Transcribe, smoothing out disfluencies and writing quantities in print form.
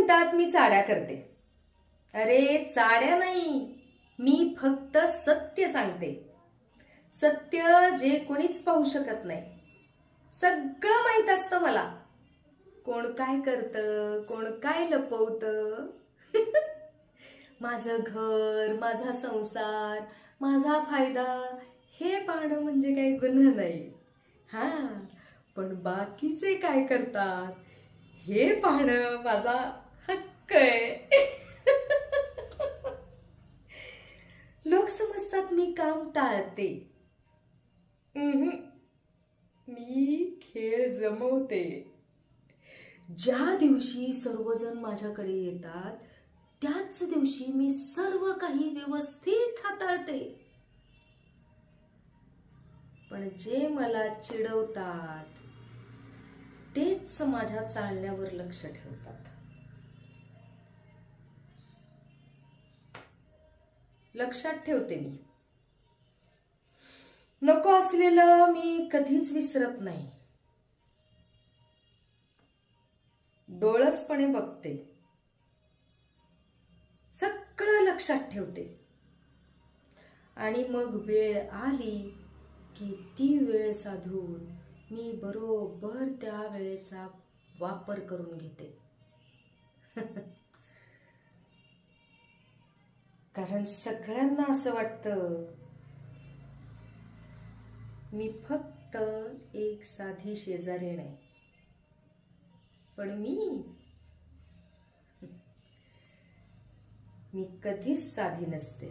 म्हणतात मी चाड्या करते. अरे चाड्या नाही, मी फक्त सत्य सांगते. सत्य जे कोणीच पाहू शकत नाही. सगळं माहित असतं मला. कोण काय करतं, कोण काय लपवतं. माझं घर, माझा संसार, माझा फायदा हे पाहणं म्हणजे काही गुन्हा नाही. हा, पण बाकीचे काय करतात हे पाहणं माझा हक्क आहे. लोक समजतात मी काम टाळते. मी खेळ जमवते. ज्या दिवशी सर्वजण माझ्याकडे येतात त्याच दिवशी मी सर्व काही व्यवस्थित हाताळते. पण जे मला चिडवतात तेच माझ्या चालण्यावर लक्ष ठेवतात. लक्षात ठेवते मी. नको असलेलं मी कधीच विसरत नाही. डोळसपणे बघते. सगळं लक्षात ठेवते. आणि मग वेळ आली की ती वेळ साधून मी बरोबर त्या वेळेचा वापर करून घेते. कारण सगळ्यांना असं वाटतं मी फक्त एक साधी शेजारी नाही, पण मी कधीच साधी नसते.